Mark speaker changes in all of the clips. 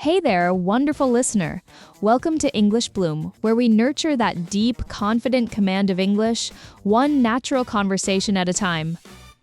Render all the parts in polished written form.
Speaker 1: Hey there, wonderful listener. Welcome to English Bloom, where we nurture that deep, confident command of English, one natural conversation at a time.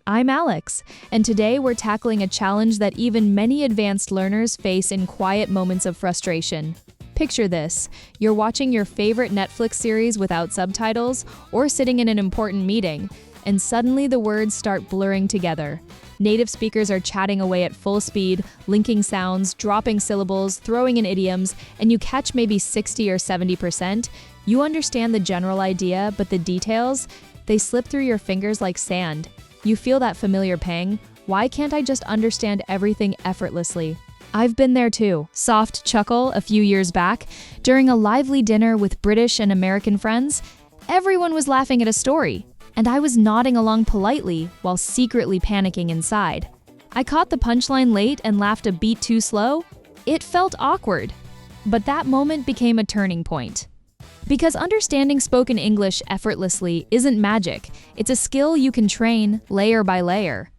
Speaker 1: I'm Alex, and today we're tackling a challenge that even many advanced learners face in quiet moments of frustration. Picture this: you're watching your favorite Netflix series without subtitles, or sitting in an important meeting, and suddenly the words start blurring together. Native speakers are chatting away at full speed, linking sounds, dropping syllables, throwing in idioms, and you catch maybe 60 or 70%. You understand the general idea, but the details, they slip through your fingers like sand. You feel that familiar pang. Why can't I just understand everything effortlessly? I've been there too. Soft chuckle a few years back. During a lively dinner with British and American friends, everyone was laughing at a story, and I was nodding along politely while secretly panicking inside. I caught the punchline late and laughed a beat too slow. It felt awkward, but that moment became a turning point. Because understanding spoken English effortlessly isn't magic, it's a skill you can train layer by layer.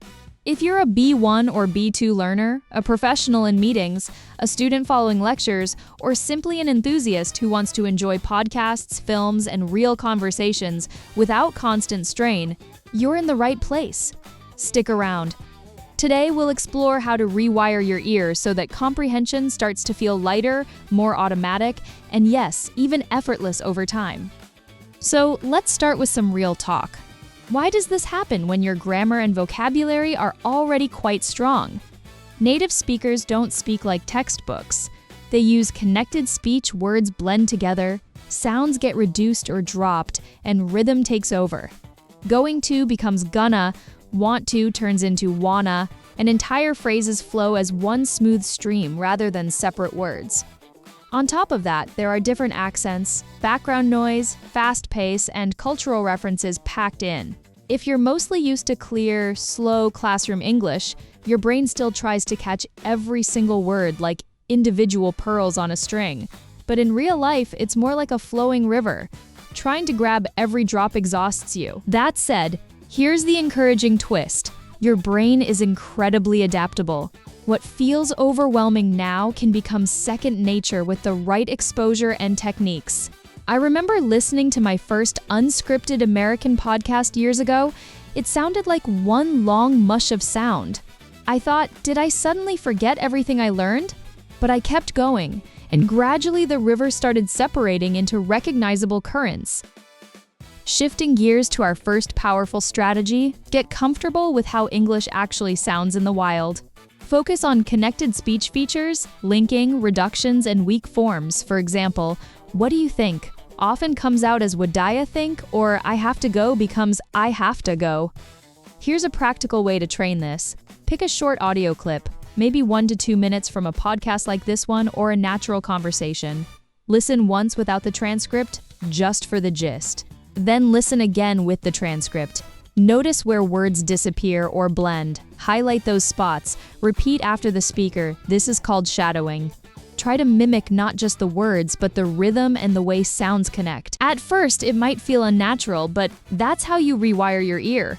Speaker 1: If you're a B1 or B2 learner, a professional in meetings, a student following lectures, or simply an enthusiast who wants to enjoy podcasts, films, and real conversations without constant strain, you're in the right place. Stick around. Today, we'll explore how to rewire your ears so that comprehension starts to feel lighter, more automatic, and yes, even effortless over time. So let's start with some real talk. Why does this happen when your grammar and vocabulary are already quite strong? Native speakers don't speak like textbooks. They use connected speech, words blend together, sounds get reduced or dropped, and rhythm takes over. Going to becomes gonna, want to turns into wanna, and entire phrases flow as one smooth stream rather than separate words. On top of that, there are different accents, background noise, fast pace, and cultural references packed in. If you're mostly used to clear, slow classroom English, your brain still tries to catch every single word like individual pearls on a string. But in real life, it's more like a flowing river. Trying to grab every drop exhausts you. That said, here's the encouraging twist. Your brain is incredibly adaptable. What feels overwhelming now can become second nature with the right exposure and techniques. I remember listening to my first unscripted American podcast years ago. It sounded like one long mush of sound. I thought, did I suddenly forget everything I learned? But I kept going, and gradually the river started separating into recognizable currents. Shifting gears to our first powerful strategy, get comfortable with how English actually sounds in the wild. Focus on connected speech features, linking, reductions, and weak forms. For example, what do you think often comes out as would I think, or I have to go becomes I have to go. Here's a practical way to train this. Pick a short audio clip, maybe 1 to 2 minutes from a podcast like this one or a natural conversation. Listen once without the transcript, just for the gist. Then listen again with the transcript. Notice where words disappear or blend. Highlight those spots. Repeat after the speaker. This is called shadowing. Try to mimic not just the words, but the rhythm and the way sounds connect. At first, it might feel unnatural, but that's how you rewire your ear.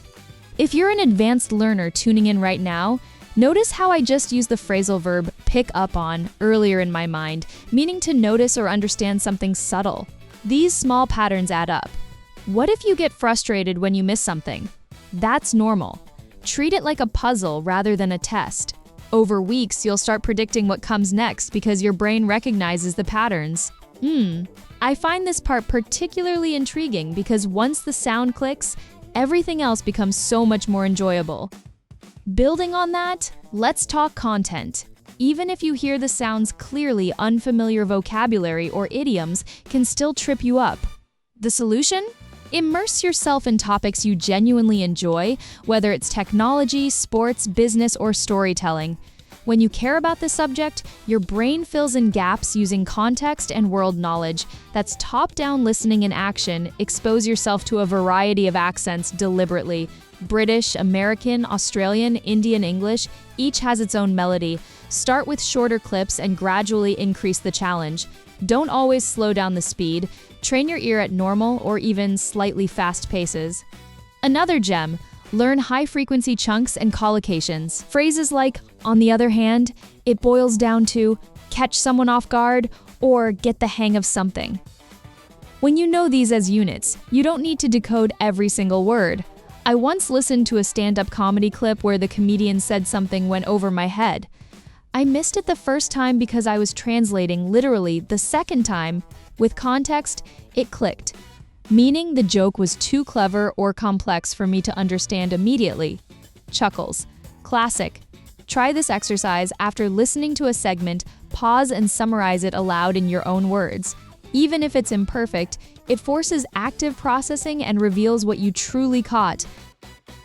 Speaker 1: If you're an advanced learner tuning in right now, notice how I just used the phrasal verb pick up on earlier in my mind, meaning to notice or understand something subtle. These small patterns add up. What if you get frustrated when you miss something? That's normal. Treat it like a puzzle rather than a test. Over weeks, you'll start predicting what comes next because your brain recognizes the patterns. I find this part particularly intriguing because once the sound clicks, everything else becomes so much more enjoyable. Building on that, let's talk content. Even if you hear the sounds clearly, unfamiliar vocabulary or idioms can still trip you up. The solution? Immerse yourself in topics you genuinely enjoy, whether it's technology, sports, business, or storytelling. When you care about the subject, your brain fills in gaps using context and world knowledge. That's top-down listening in action. Expose yourself to a variety of accents deliberately. British, American, Australian, Indian English, each has its own melody. Start with shorter clips and gradually increase the challenge. Don't always slow down the speed. Train your ear at normal or even slightly fast paces. Another gem, learn high-frequency chunks and collocations. Phrases like, on the other hand, it boils down to, catch someone off guard, or get the hang of something. When you know these as units, you don't need to decode every single word. I once listened to a stand-up comedy clip where the comedian said something went over my head. I missed it the first time because I was translating literally the second time. With context, it clicked, meaning the joke was too clever or complex for me to understand immediately. Chuckles. Classic. Try this exercise after listening to a segment, pause and summarize it aloud in your own words. Even if it's imperfect, it forces active processing and reveals what you truly caught.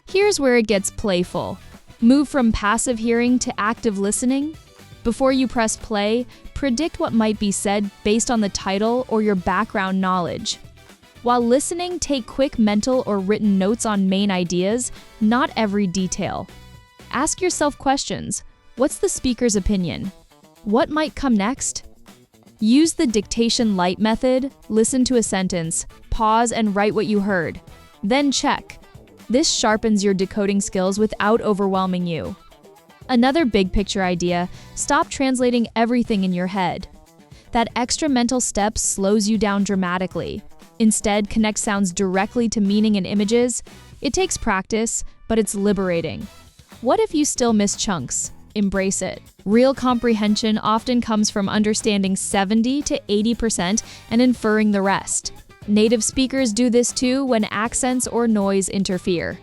Speaker 1: Here's where it gets playful. Move from passive hearing to active listening. Before you press play, predict what might be said based on the title or your background knowledge. While listening, take quick mental or written notes on main ideas, not every detail. Ask yourself questions. What's the speaker's opinion? What might come next? Use the dictation light method, listen to a sentence, pause and write what you heard. Then check. This sharpens your decoding skills without overwhelming you. Another big picture idea, stop translating everything in your head. That extra mental step slows you down dramatically. Instead, connect sounds directly to meaning and images. It takes practice, but it's liberating. What if you still miss chunks? Embrace it. Real comprehension often comes from understanding 70 to 80% and inferring the rest. Native speakers do this too when accents or noise interfere.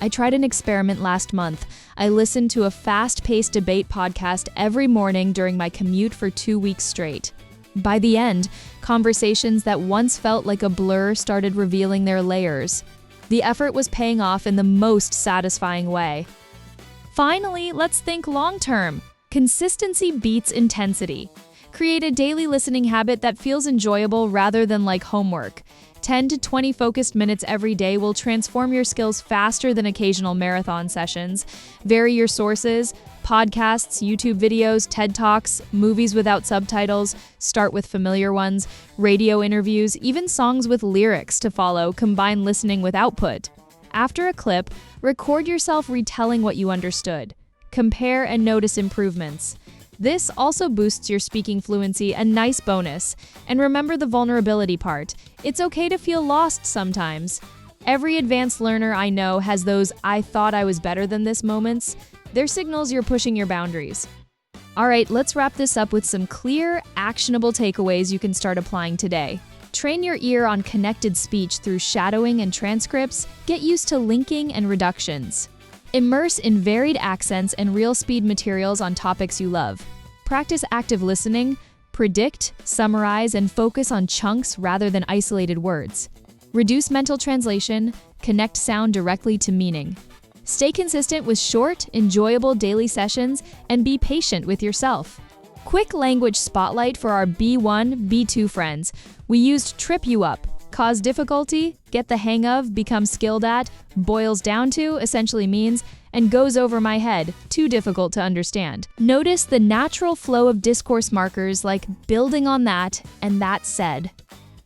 Speaker 1: I tried an experiment last month. I listened to a fast-paced debate podcast every morning during my commute for 2 weeks straight. By the end, conversations that once felt like a blur started revealing their layers. The effort was paying off in the most satisfying way. Finally, let's think long-term. Consistency beats intensity. Create a daily listening habit that feels enjoyable rather than like homework. 10 to 20 focused minutes every day will transform your skills faster than occasional marathon sessions. Vary your sources, podcasts, YouTube videos, TED Talks, movies without subtitles, start with familiar ones, radio interviews, even songs with lyrics to follow, combine listening with output. After a clip, record yourself retelling what you understood. Compare and notice improvements. This also boosts your speaking fluency, a nice bonus. And remember the vulnerability part. It's okay to feel lost sometimes. Every advanced learner I know has those "I thought I was better than this" moments. They're signals you're pushing your boundaries. All right, let's wrap this up with some clear, actionable takeaways you can start applying today. Train your ear on connected speech through shadowing and transcripts. Get used to linking and reductions. Immerse in varied accents and real speed materials on topics you love. Practice active listening. Predict, summarize, and focus on chunks rather than isolated words. Reduce mental translation. Connect sound directly to meaning. Stay consistent with short, enjoyable daily sessions and be patient with yourself. Quick language spotlight for our B1, B2 friends. We used trip you up, cause difficulty, get the hang of, become skilled at, boils down to, essentially means, and goes over my head, too difficult to understand. Notice the natural flow of discourse markers like building on that and that said.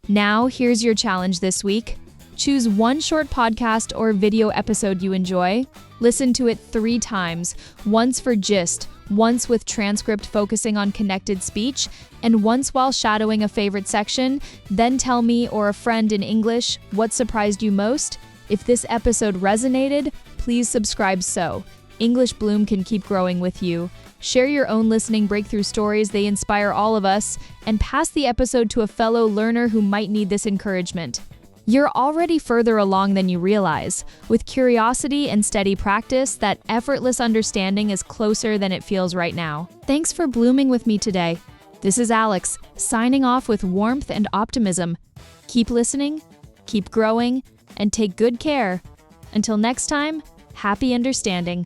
Speaker 1: Now, here's your challenge this week. Choose one short podcast or video episode you enjoy. Listen to it 3 times, once for gist, once with transcript focusing on connected speech, and once while shadowing a favorite section. Then tell me or a friend in English what surprised you most. If this episode resonated, please subscribe so English Bloom can keep growing with you. Share your own listening breakthrough stories, they inspire all of us, and pass the episode to a fellow learner who might need this encouragement. You're already further along than you realize. With curiosity and steady practice, that effortless understanding is closer than it feels right now. Thanks for blooming with me today. This is Alex, signing off with warmth and optimism. Keep listening, keep growing, and take good care. Until next time, happy understanding.